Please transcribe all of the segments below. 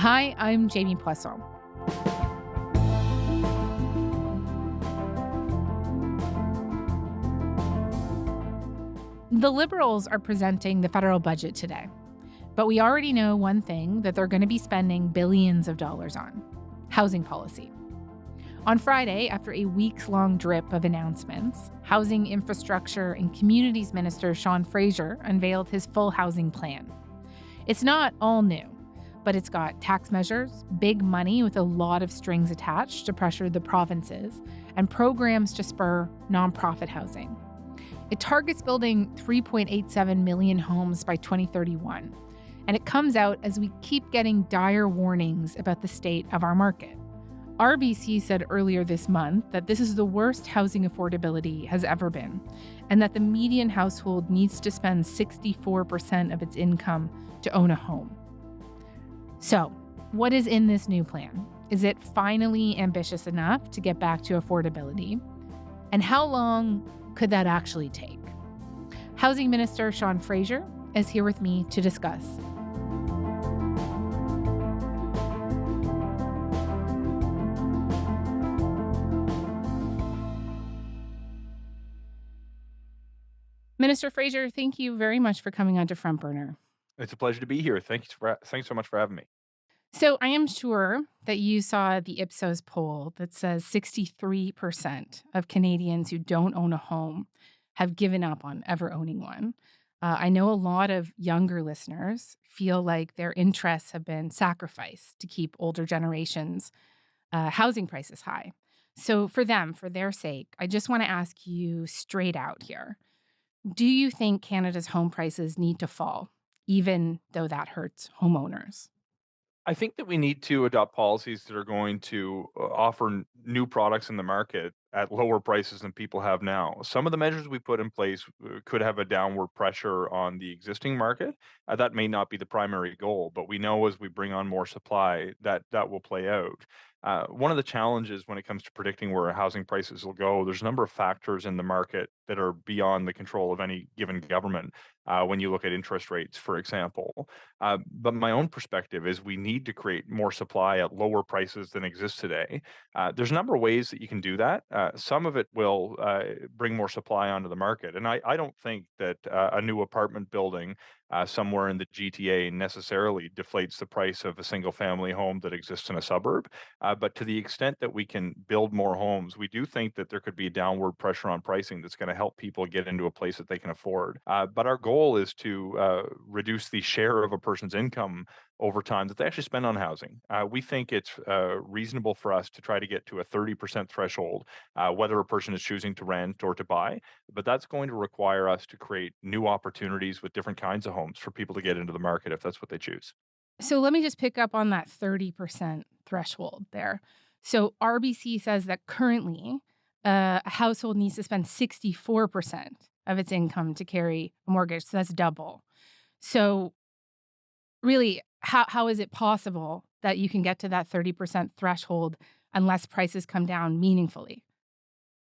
Hi, I'm Jamie Poisson. The Liberals are presenting the federal budget today, but we already know one thing that they're going to be spending billions of dollars on: housing policy. On Friday, after a weeks-long drip of announcements, Housing, Infrastructure and Communities Minister Sean Fraser unveiled his full housing plan. It's not all new, but it's got tax measures, big money with a lot of strings attached to pressure the provinces, and programs to spur nonprofit housing. It targets building 3.87 million homes by 2031, and it comes out as we keep getting dire warnings about the state of our market. RBC said earlier this month that this is the worst housing affordability has ever been, and that the median household needs to spend 64% of its income to own a home. So, what is in this new plan? Is it finally ambitious enough to get back to affordability? And how long could that actually take? Housing Minister Sean Fraser is here with me to discuss. Minister Fraser, thank you very much for coming on to Front Burner. It's a pleasure to be here. Thanks so much for having me. So I am sure that you saw the Ipsos poll that says 63% of Canadians who don't own a home have given up on ever owning one. I know a lot of younger listeners feel like their interests have been sacrificed to keep older generations' housing prices high. So for them, for their sake, I just want to ask you straight out here. Do you think Canada's home prices need to fall, even though that hurts homeowners? I think that we need to adopt policies that are going to offer new products in the market at lower prices than people have now. Some of the measures we put in place could have a downward pressure on the existing market. That may not be the primary goal, but we know as we bring on more supply that will play out. One of the challenges when it comes to predicting where housing prices will go, there's a number of factors in the market that are beyond the control of any given government. When you look at interest rates, for example. But my own perspective is we need to create more supply at lower prices than exists today. There's a number of ways that you can do that. Some of it will bring more supply onto the market. And I don't think that a new apartment building somewhere in the GTA necessarily deflates the price of a single family home that exists in a suburb. But to the extent that we can build more homes, we do think that there could be downward pressure on pricing that's going to help people get into a place that they can afford. But our goal is to reduce the share of a person's income over time that they actually spend on housing. We think it's reasonable for us to try to get to a 30% threshold, whether a person is choosing to rent or to buy. But that's going to require us to create new opportunities with different kinds of homes for people to get into the market if that's what they choose. So let me just pick up on that 30% threshold there. So RBC says that currently a household needs to spend 64% of its income to carry a mortgage. So that's double. So really, how is it possible that you can get to that 30% threshold unless prices come down meaningfully?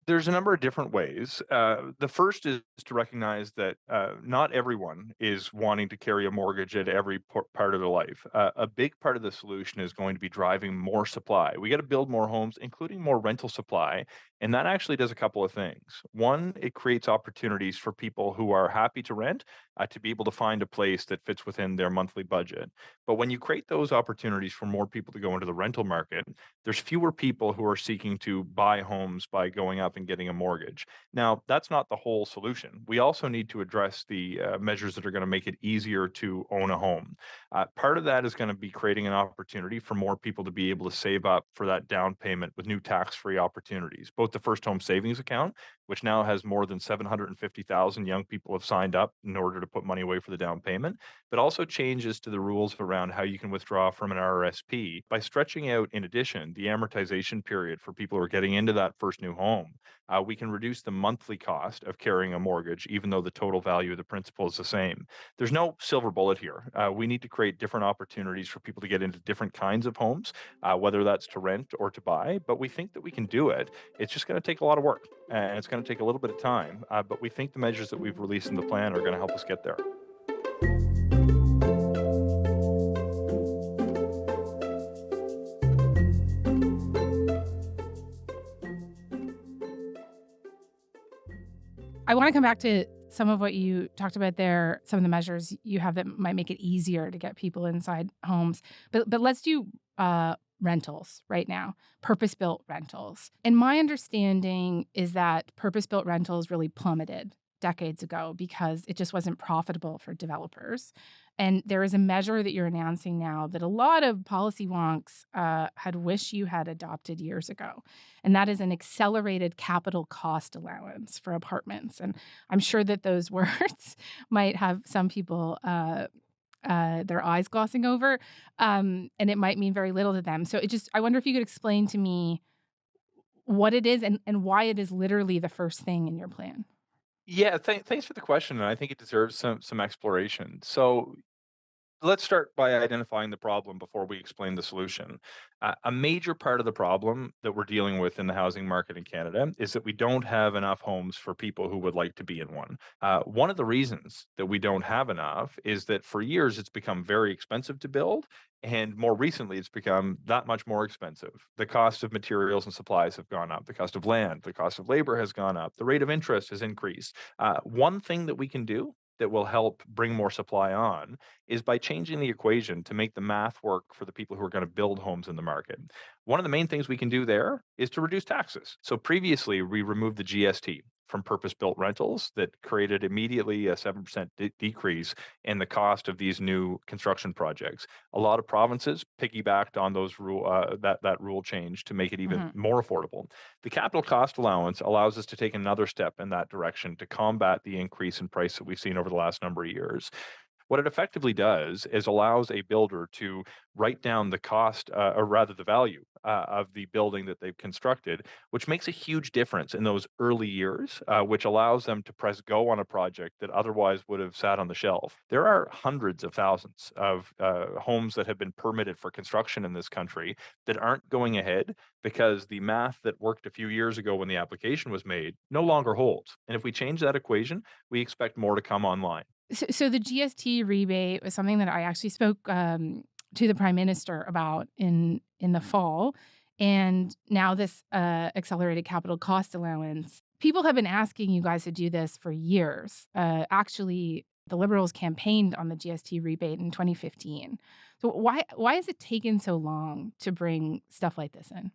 There's a number of different ways. The first is to recognize that not everyone is wanting to carry a mortgage at every part of their life. A big part of the solution is going to be driving more supply. We got to build more homes, including more rental supply. And that actually does a couple of things. One, it creates opportunities for people who are happy to rent to be able to find a place that fits within their monthly budget. But when you create those opportunities for more people to go into the rental market, there's fewer people who are seeking to buy homes by going up and getting a mortgage. Now, that's not the whole solution. We also need to address the measures that are going to make it easier to own a home. Part of that is going to be creating an opportunity for more people to be able to save up for that down payment with new tax-free opportunities. Both the First Home Savings Account, which now has more than 750,000 young people have signed up in order to put money away for the down payment, but also changes to the rules around how you can withdraw from an RRSP by stretching out, in addition, the amortization period for people who are getting into that first new home. We can reduce the monthly cost of carrying a mortgage, even though the total value of the principal is the same. There's no silver bullet here. We need to create different opportunities for people to get into different kinds of homes, whether that's to rent or to buy, but we think that we can do it. It's just going to take a lot of work, and it's going to take a little bit of time, but we think the measures that we've released in the plan are going to help us get there. I want to come back to some of what you talked about there, some of the measures you have that might make it easier to get people inside homes. But let's do rentals right now, purpose-built rentals. And my understanding is that purpose-built rentals really plummeted decades ago because it just wasn't profitable for developers. And there is a measure that you're announcing now that a lot of policy wonks had wished you had adopted years ago. And that is an accelerated capital cost allowance for apartments. And I'm sure that those words might have some people their eyes glossing over, and it might mean very little to them. So I wonder if you could explain to me what it is and why it is literally the first thing in your plan. Yeah, thanks for the question, and I think it deserves some exploration. So let's start by identifying the problem before we explain the solution. A major part of the problem that we're dealing with in the housing market in Canada is that we don't have enough homes for people who would like to be in one. One of the reasons that we don't have enough is that for years it's become very expensive to build, and more recently it's become that much more expensive. The cost of materials and supplies have gone up, the cost of land, the cost of labor has gone up, the rate of interest has increased. One thing that we can do that will help bring more supply on is by changing the equation to make the math work for the people who are going to build homes in the market. One of the main things we can do there is to reduce taxes. So previously, we removed the GST from purpose-built rentals that created immediately a 7% decrease in the cost of these new construction projects. A lot of provinces piggybacked on those that rule change to make it even more affordable. The capital cost allowance allows us to take another step in that direction to combat the increase in price that we've seen over the last number of years. What it effectively does is allows a builder to write down the cost, or rather the value of the building that they've constructed, which makes a huge difference in those early years, which allows them to press go on a project that otherwise would have sat on the shelf. There are hundreds of thousands of homes that have been permitted for construction in this country that aren't going ahead because the math that worked a few years ago when the application was made no longer holds. And if we change that equation, we expect more to come online. So the GST rebate was something that I actually spoke to the Prime Minister about in the fall. And now this accelerated capital cost allowance. People have been asking you guys to do this for years. Actually, the Liberals campaigned on the GST rebate in 2015. So why has it taken so long to bring stuff like this in?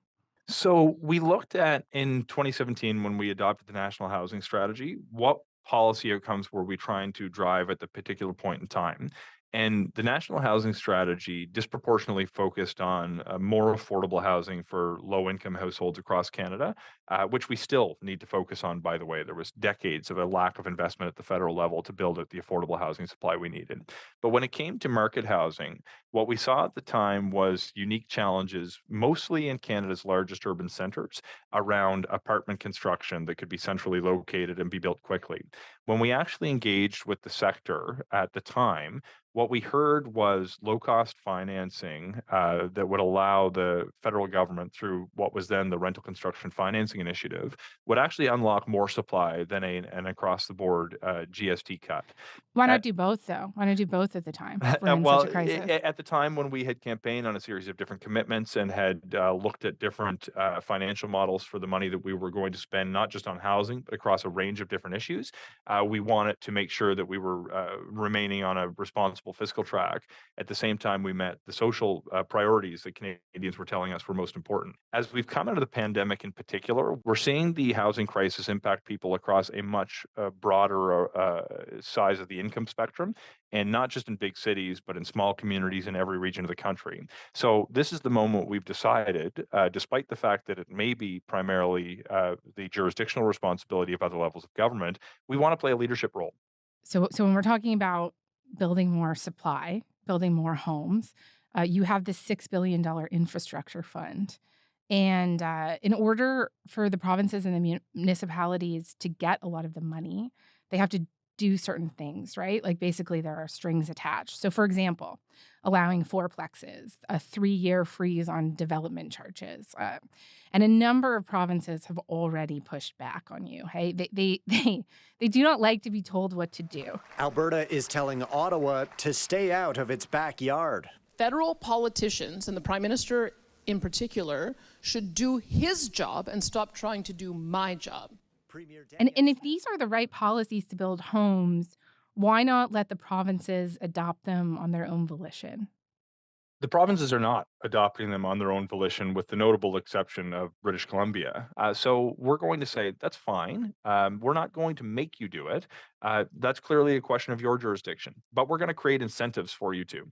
So we looked at in 2017 when we adopted the National Housing Strategy, what policy outcomes were we trying to drive at the particular point in time? And the National Housing Strategy disproportionately focused on more affordable housing for low-income households across Canada, which we still need to focus on, by the way. There was decades of a lack of investment at the federal level to build out the affordable housing supply we needed. But when it came to market housing, what we saw at the time was unique challenges, mostly in Canada's largest urban centres, around apartment construction that could be centrally located and be built quickly. When we actually engaged with the sector at the time, what we heard was low-cost financing that would allow the federal government, through what was then the Rental Construction Financing Initiative, would actually unlock more supply than an across-the-board GST cut. Why not do both, though? Why not do both at the time? We're in Well, such a crisis. at the time when we had campaigned on a series of different commitments and had looked at different financial models for the money that we were going to spend, not just on housing, but across a range of different issues, we wanted to make sure that we were remaining on a responsible fiscal track. At the same time, we met the social priorities that Canadians were telling us were most important. As we've come out of the pandemic in particular, we're seeing the housing crisis impact people across a much broader size of the income spectrum, and not just in big cities, but in small communities in every region of the country. So this is the moment we've decided, despite the fact that it may be primarily the jurisdictional responsibility of other levels of government, we want to play a leadership role. So when we're talking about building more supply, building more homes, you have this $6 billion infrastructure fund. And in order for the provinces and the municipalities to get a lot of the money, they have to do certain things, right? Like basically there are strings attached. So for example, allowing fourplexes, a 3-year freeze on development charges. And a number of provinces have already pushed back on you. Hey, they do not like to be told what to do. Alberta is telling Ottawa to stay out of its backyard. Federal politicians, and the Prime Minister in particular, should do his job and stop trying to do my job. And if these are the right policies to build homes, why not let the provinces adopt them on their own volition? The provinces are not adopting them on their own volition, with the notable exception of British Columbia. So we're going to say, that's fine. We're not going to make you do it. That's clearly a question of your jurisdiction, but we're going to create incentives for you to.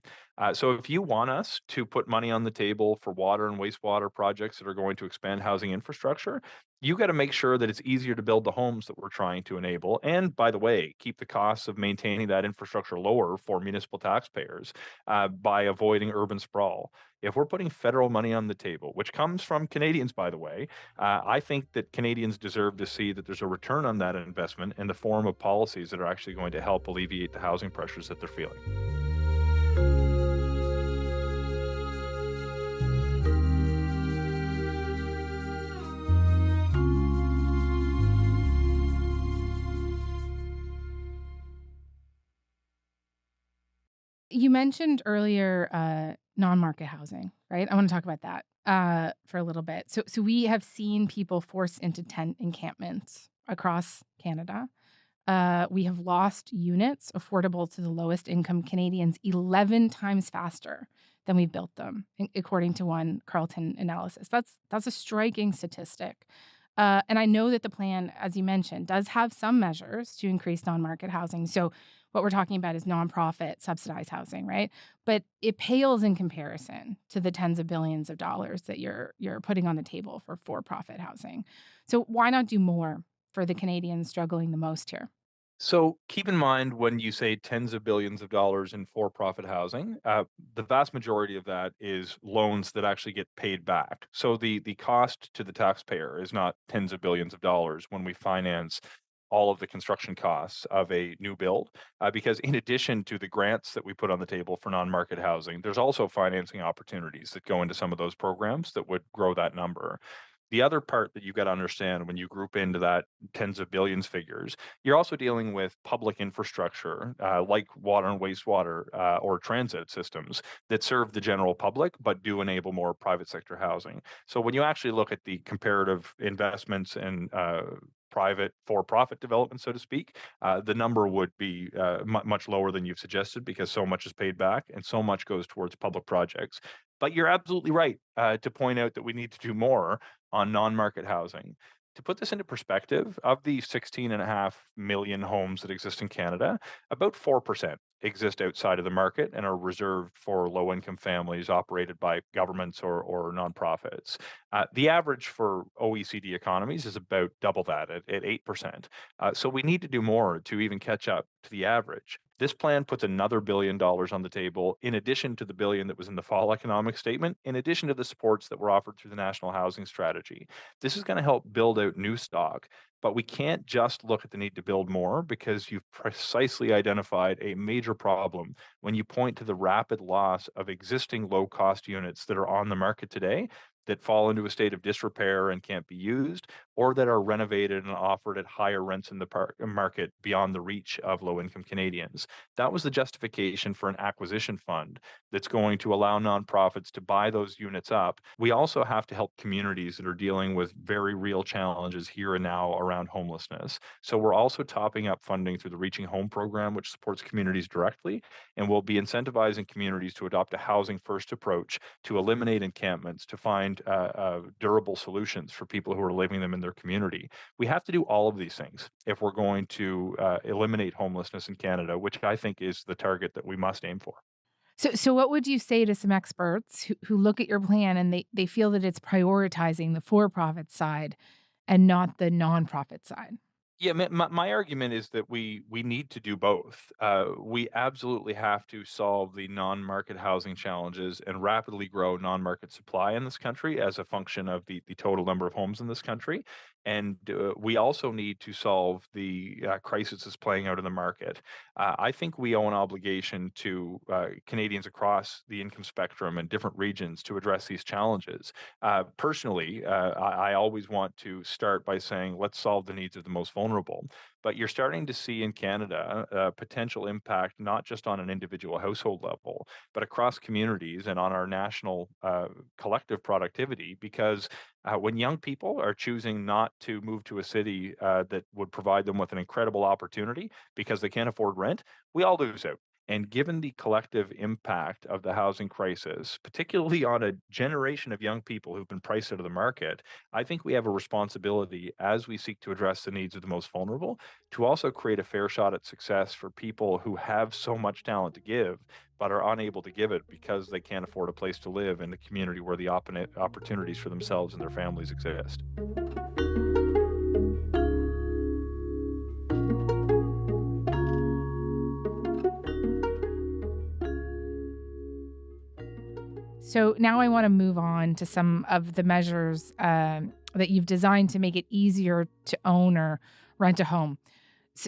So if you want us to put money on the table for water and wastewater projects that are going to expand housing infrastructure, you got to make sure that it's easier to build the homes that we're trying to enable. And by the way, keep the costs of maintaining that infrastructure lower for municipal taxpayers by avoiding urban sprawl. If we're putting federal money on the table, which comes from Canadians, by the way, I think that Canadians deserve to see that there's a return on that investment in the form of policies that are actually going to help alleviate the housing pressures that they're feeling. You mentioned earlier non-market housing, right? I want to talk about that for a little bit. So we have seen people forced into tent encampments across Canada. We have lost units affordable to the lowest income Canadians 11 times faster than we built them, according to one Carleton analysis. That's a striking statistic. And I know that the plan, as you mentioned, does have some measures to increase non-market housing. So what we're talking about is nonprofit subsidized housing, right? But it pales in comparison to the tens of billions of dollars that you're putting on the table for for-profit housing. So why not do more for the Canadians struggling the most here? So keep in mind, when you say tens of billions of dollars in for-profit housing, the vast majority of that is loans that actually get paid back. So the cost to the taxpayer is not tens of billions of dollars when we finance all of the construction costs of a new build, because in addition to the grants that we put on the table for non-market housing, there's also financing opportunities that go into some of those programs that would grow that number. The other part that you've got to understand when you group into that tens of billions figures, you're also dealing with public infrastructure like water and wastewater or transit systems that serve the general public, but do enable more private sector housing. So when you actually look at the comparative investments in private for-profit development, so to speak, the number would be much lower than you've suggested, because so much is paid back and so much goes towards public projects. But you're absolutely right to point out that we need to do more on non-market housing. To put this into perspective, of the 16.5 million homes that exist in Canada, about 4% exist outside of the market and are reserved for low-income families operated by governments or nonprofits. The average for OECD economies is about double that at 8%. So we need to do more to even catch up to the average. This plan puts another $1 billion on the table, in addition to the billion that was in the fall economic statement, in addition to the supports that were offered through the National Housing Strategy. This is going to help build out new stock, but we can't just look at the need to build more, because you've precisely identified a major problem when you point to the rapid loss of existing low-cost units that are on the market today that fall into a state of disrepair and can't be used, or that are renovated and offered at higher rents in the market beyond the reach of low-income Canadians. That was the justification for an acquisition fund that's going to allow nonprofits to buy those units up. We also have to help communities that are dealing with very real challenges here and now around homelessness. So we're also topping up funding through the Reaching Home program, which supports communities directly, and we'll be incentivizing communities to adopt a housing-first approach to eliminate encampments, to find durable solutions for people who are living them in their community. We have to do all of these things if we're going to eliminate homelessness in Canada, which I think is the target that we must aim for. So what would you say to some experts who look at your plan and they feel that it's prioritizing the for-profit side and not the nonprofit side? Yeah, my argument is that we need to do both. We absolutely have to solve the non-market housing challenges and rapidly grow non-market supply in this country as a function of the total number of homes in this country. And we also need to solve the crisis that's playing out in the market. I think we owe an obligation to Canadians across the income spectrum and different regions to address these challenges. Personally, I always want to start by saying, let's solve the needs of the most vulnerable vulnerable. But you're starting to see in Canada potential impact, not just on an individual household level, but across communities and on our national collective productivity. Because when young people are choosing not to move to a city that would provide them with an incredible opportunity because they can't afford rent, we all lose out. And given the collective impact of the housing crisis, particularly on a generation of young people who've been priced out of the market, I think we have a responsibility as we seek to address the needs of the most vulnerable to also create a fair shot at success for people who have so much talent to give, but are unable to give it because they can't afford a place to live in the community where the opportunities for themselves and their families exist. So now I want to move on to some of the measures that you've designed to make it easier to own or rent a home.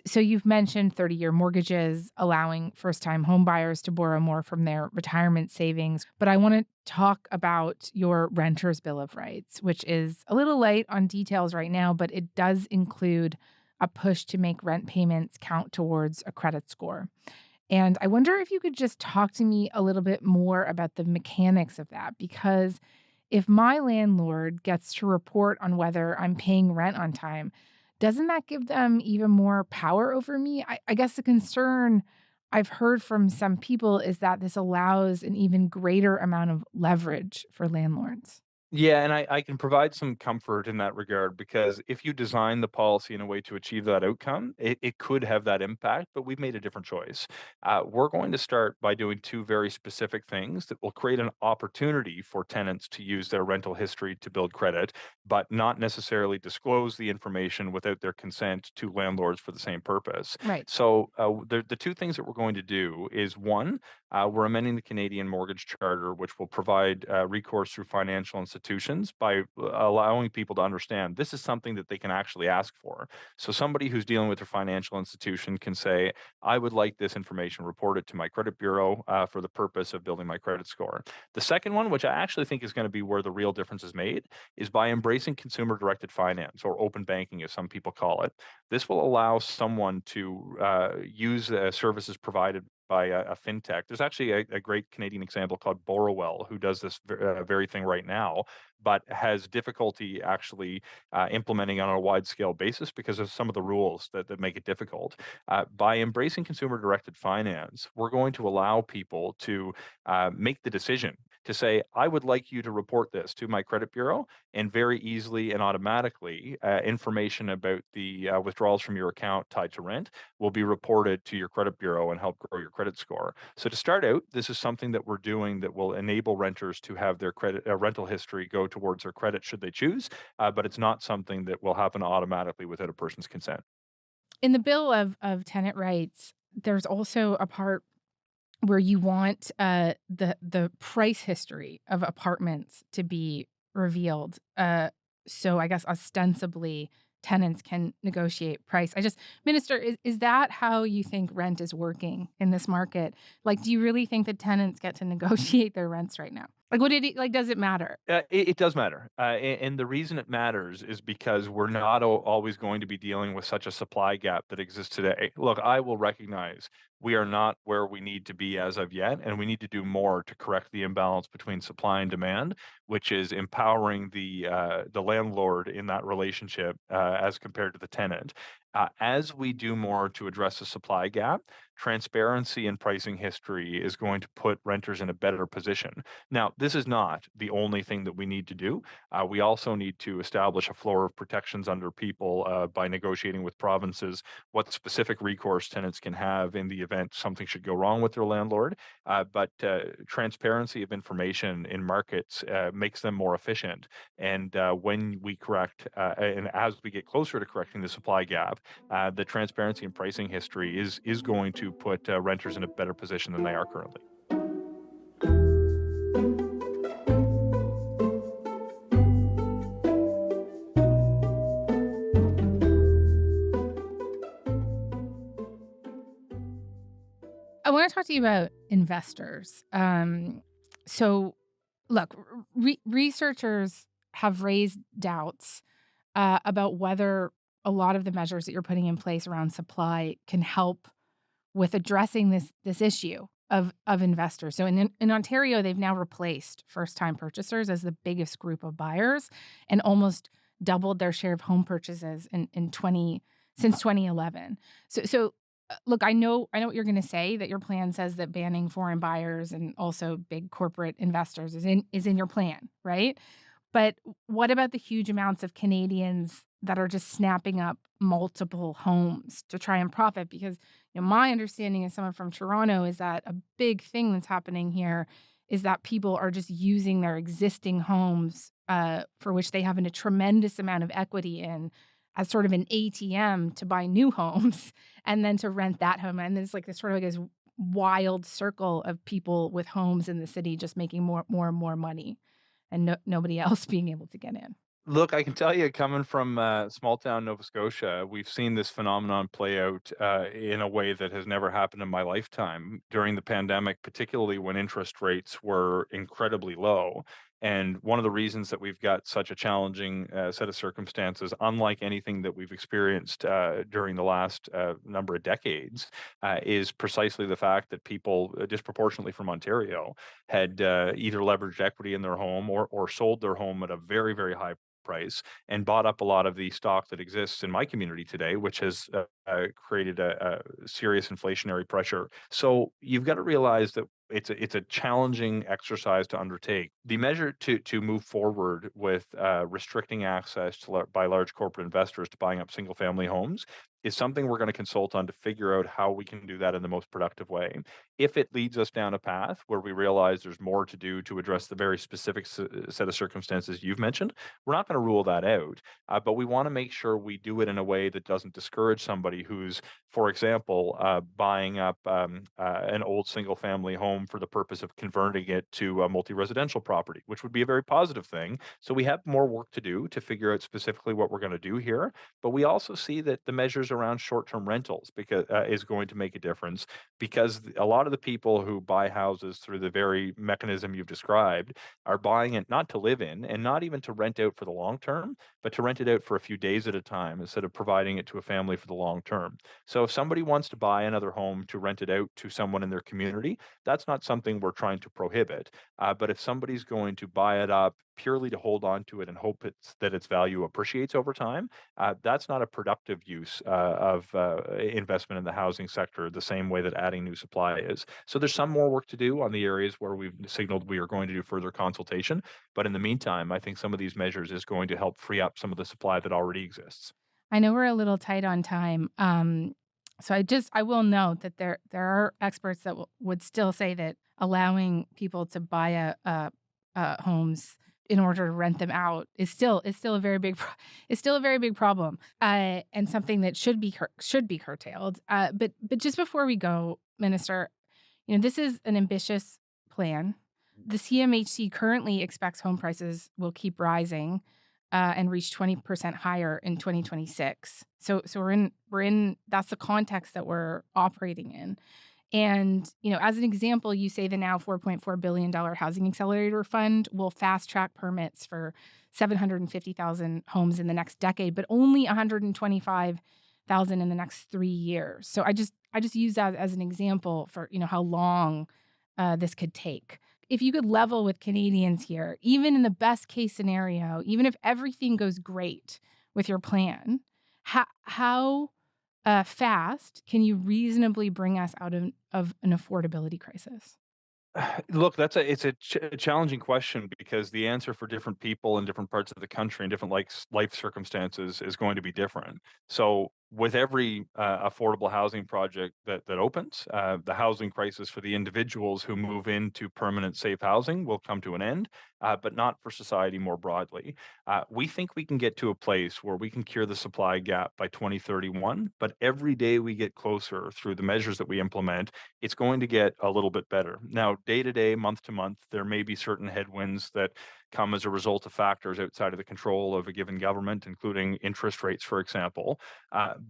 So you've mentioned 30-year mortgages, allowing first-time home buyers to borrow more from their retirement savings. But I want to talk about your Renters' Bill of Rights, which is a little light on details right now, but it does include a push to make rent payments count towards a credit score. And I wonder if you could just talk to me a little bit more about the mechanics of that, because if my landlord gets to report on whether I'm paying rent on time, doesn't that give them even more power over me? I guess the concern I've heard from some people is that this allows an even greater amount of leverage for landlords. Yeah, and I can provide some comfort in that regard because if you design the policy in a way to achieve that outcome, it could have that impact, but we've made a different choice. We're going to start by doing two very specific things that will create an opportunity for tenants to use their rental history to build credit, but not necessarily disclose the information without their consent to landlords for the same purpose. Right. So the two things that we're going to do is one, we're amending the Canadian Mortgage Charter, which will provide recourse through financial institutions by allowing people to understand this is something that they can actually ask for. So somebody who's dealing with their financial institution can say, I would like this information reported to my credit bureau for the purpose of building my credit score. The second one, which I actually think is going to be where the real difference is made, is by embracing consumer-directed finance, or open banking, as some people call it. This will allow someone to use services provided by a fintech. There's actually a great Canadian example called Borrowell who does this very thing right now, but has difficulty actually implementing on a wide scale basis because of some of the rules that make it difficult. By embracing consumer directed finance, we're going to allow people to make the decision to say, I would like you to report this to my credit bureau, and very easily and automatically, information about the withdrawals from your account tied to rent will be reported to your credit bureau and help grow your credit score. So to start out, this is something that we're doing that will enable renters to have their credit rental history go towards their credit should they choose, but it's not something that will happen automatically without a person's consent. In the Bill of Tenant Rights, there's also a part where you want the price history of apartments to be revealed. So I guess ostensibly tenants can negotiate price. Minister, is that how you think rent is working in this market? Like, do you really think that tenants get to negotiate their rents right now? Like, does it matter? It does matter. And the reason it matters is because we're not always going to be dealing with such a supply gap that exists today. Look, I will recognize we are not where we need to be as of yet, and we need to do more to correct the imbalance between supply and demand, which is empowering the landlord in that relationship as compared to the tenant. As we do more to address the supply gap, transparency in pricing history is going to put renters in a better position. Now, this is not the only thing that we need to do. We also need to establish a floor of protections under people by negotiating with provinces what specific recourse tenants can have in the event something should go wrong with their landlord. But transparency of information in markets makes them more efficient. And when we correct, and as we get closer to correcting the supply gap, the transparency in pricing history is going to put renters in a better position than they are currently. I want to talk to you about investors. So, look, researchers have raised doubts about whether a lot of the measures that you're putting in place around supply can help with addressing this issue of investors. So in Ontario, they've now replaced first-time purchasers as the biggest group of buyers and almost doubled their share of home purchases since 2011. So look, I know what you're going to say, that your plan says that banning foreign buyers and also big corporate investors is in your plan, right? But what about the huge amounts of Canadians that are just snapping up multiple homes to try and profit? Because my understanding as someone from Toronto is that a big thing that's happening here is that people are just using their existing homes for which they have a tremendous amount of equity in as sort of an ATM to buy new homes and then to rent that home. And it's like this sort of like this wild circle of people with homes in the city just making more and more money and nobody else being able to get in. Look, I can tell you, coming from small town Nova Scotia, we've seen this phenomenon play out in a way that has never happened in my lifetime during the pandemic, particularly when interest rates were incredibly low. And one of the reasons that we've got such a challenging set of circumstances, unlike anything that we've experienced during the last number of decades, is precisely the fact that people disproportionately from Ontario had either leveraged equity in their home or sold their home at a very, very high price and bought up a lot of the stock that exists in my community today, which has created a serious inflationary pressure. So you've got to realize that it's a challenging exercise to undertake. The measure to move forward with restricting access by large corporate investors to buying up single family homes is something we're going to consult on to figure out how we can do that in the most productive way. If it leads us down a path where we realize there's more to do to address the very specific set of circumstances you've mentioned, we're not going to rule that out. But we want to make sure we do it in a way that doesn't discourage somebody who's, for example, buying up an old single family home for the purpose of converting it to a multi-residential property, which would be a very positive thing. So we have more work to do to figure out specifically what we're going to do here. But we also see that the measures around short-term rentals is going to make a difference, because a lot of the people who buy houses through the very mechanism you've described are buying it not to live in and not even to rent out for the long term, but to rent it out for a few days at a time instead of providing it to a family for the long term. So if somebody wants to buy another home to rent it out to someone in their community, that's not something we're trying to prohibit. But if somebody's going to buy it up purely to hold on to it and hope that its value appreciates over time, that's not a productive use of investment in the housing sector the same way that adding new supply is. So there's some more work to do on the areas where we've signaled we are going to do further consultation. But in the meantime, I think some of these measures is going to help free up some of the supply that already exists. I know we're a little tight on time. So I will note that there are experts that would still say that allowing people to buy homes in order to rent them out is still a very big problem, and something that should be curtailed. But just before we go, Minister, this is an ambitious plan. The CMHC currently expects home prices will keep rising and reach 20% higher in 2026. So we're in that's the context that we're operating in. And, as an example, you say the now $4.4 billion Housing Accelerator Fund will fast track permits for 750,000 homes in the next decade, but only 125,000 in the next 3 years. So I just use that as an example for, how long this could take. If you could level with Canadians here, even in the best case scenario, even if everything goes great with your plan, how fast can you reasonably bring us out of an affordability crisis? Look, it's a challenging question, because the answer for different people in different parts of the country and different life circumstances is going to be different. So with every affordable housing project that opens, the housing crisis for the individuals who move into permanent safe housing will come to an end, but not for society more broadly. We think we can get to a place where we can cure the supply gap by 2031, but every day we get closer through the measures that we implement, it's going to get a little bit better. Now, day to day, month to month, there may be certain headwinds that come as a result of factors outside of the control of a given government, including interest rates, for example.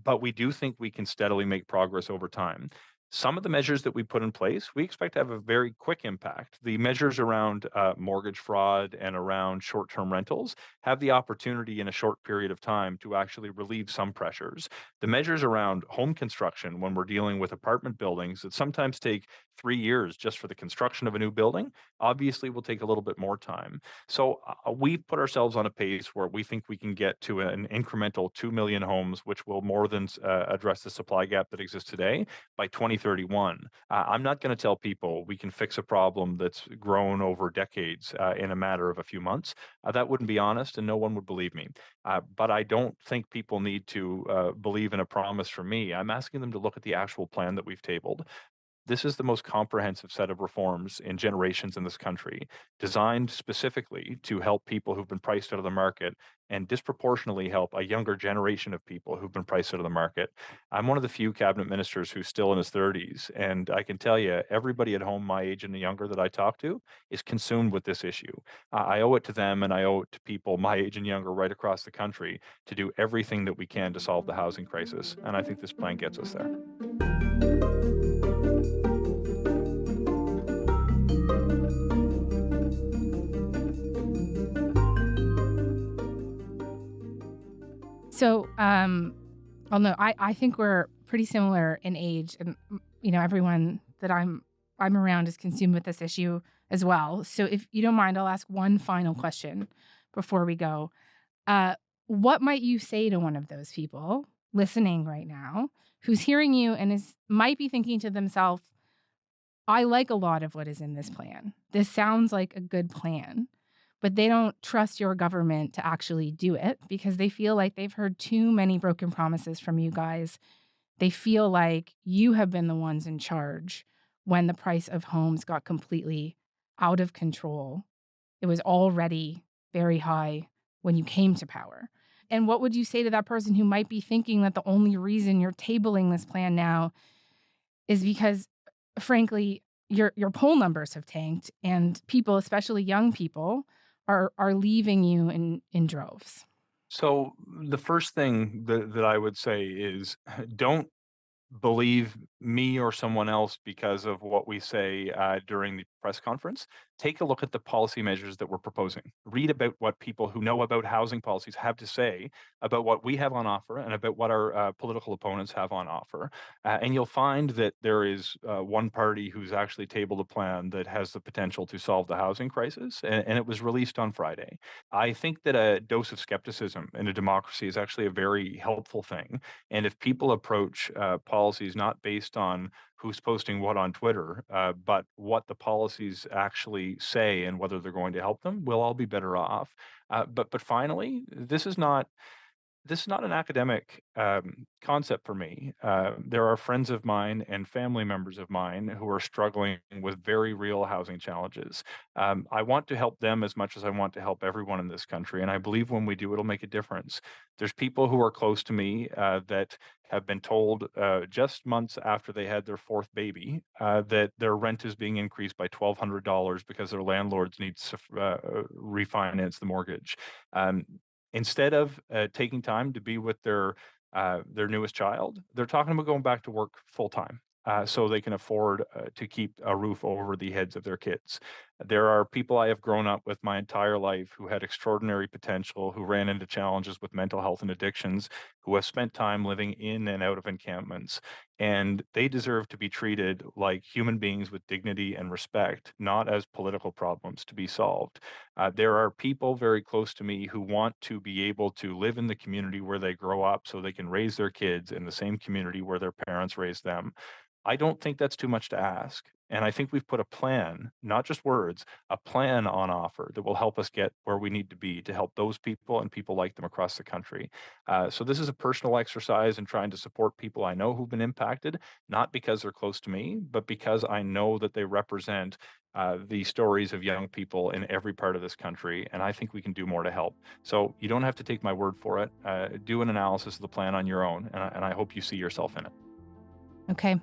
But we do think we can steadily make progress over time. Some of the measures that we put in place, we expect to have a very quick impact. The measures around mortgage fraud and around short-term rentals have the opportunity in a short period of time to actually relieve some pressures. The measures around home construction, when we're dealing with apartment buildings that sometimes take 3 years just for the construction of a new building, obviously will take a little bit more time. So we've put ourselves on a pace where we think we can get to an incremental 2 million homes, which will more than address the supply gap that exists today by 2031. I'm not going to tell people we can fix a problem that's grown over decades in a matter of a few months. That wouldn't be honest, and no one would believe me. But I don't think people need to believe in a promise from me. I'm asking them to look at the actual plan that we've tabled. This is the most comprehensive set of reforms in generations in this country, designed specifically to help people who've been priced out of the market and disproportionately help a younger generation of people who've been priced out of the market. I'm one of the few cabinet ministers who's still in his 30s, and I can tell you, everybody at home my age and younger that I talk to is consumed with this issue. I owe it to them, and I owe it to people my age and younger right across the country to do everything that we can to solve the housing crisis, and I think this plan gets us there. So, although I think we're pretty similar in age, and everyone that I'm around is consumed with this issue as well. So, if you don't mind, I'll ask one final question before we go. What might you say to one of those people listening right now who's hearing you and might be thinking to themselves, "I like a lot of what is in this plan. This sounds like a good plan." But they don't trust your government to actually do it because they feel like they've heard too many broken promises from you guys. They feel like you have been the ones in charge when the price of homes got completely out of control. It was already very high when you came to power. And what would you say to that person who might be thinking that the only reason you're tabling this plan now is because, frankly, your poll numbers have tanked and people, especially young people, are leaving you in droves? So the first thing that I would say is don't believe me or someone else because of what we say during the press conference. Take a look at the policy measures that we're proposing. Read about what people who know about housing policies have to say about what we have on offer and about what our political opponents have on offer. And you'll find that there is one party who's actually tabled a plan that has the potential to solve the housing crisis, and it was released on Friday. I think that a dose of skepticism in a democracy is actually a very helpful thing. And if people approach policies not based on who's posting what on Twitter, but what the policies actually say and whether they're going to help them, we'll all be better off. But finally, this is not an academic concept for me. There are friends of mine and family members of mine who are struggling with very real housing challenges. I want to help them as much as I want to help everyone in this country, and I believe when we do, it'll make a difference. There's people who are close to me that have been told just months after they had their fourth baby that their rent is being increased by $1,200 because their landlords need to refinance the mortgage. Instead of taking time to be with their newest child, they're talking about going back to work full time so they can afford to keep a roof over the heads of their kids. There are people I have grown up with my entire life who had extraordinary potential, who ran into challenges with mental health and addictions, who have spent time living in and out of encampments. And they deserve to be treated like human beings with dignity and respect, not as political problems to be solved. There are people very close to me who want to be able to live in the community where they grow up so they can raise their kids in the same community where their parents raised them. I don't think that's too much to ask. And I think we've put a plan, not just words, a plan on offer that will help us get where we need to be to help those people and people like them across the country. So this is a personal exercise in trying to support people I know who've been impacted, not because they're close to me, but because I know that they represent the stories of young people in every part of this country, and I think we can do more to help. So you don't have to take my word for it. Do an analysis of the plan on your own, and I hope you see yourself in it. Okay.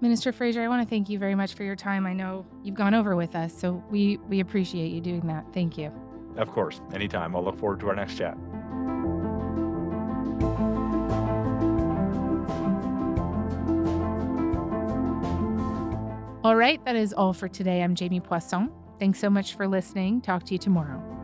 Minister Fraser, I want to thank you very much for your time. I know you've gone over with us, so we appreciate you doing that. Thank you. Of course, anytime. I'll look forward to our next chat. All right, that is all for today. I'm Jamie Poisson. Thanks so much for listening. Talk to you tomorrow.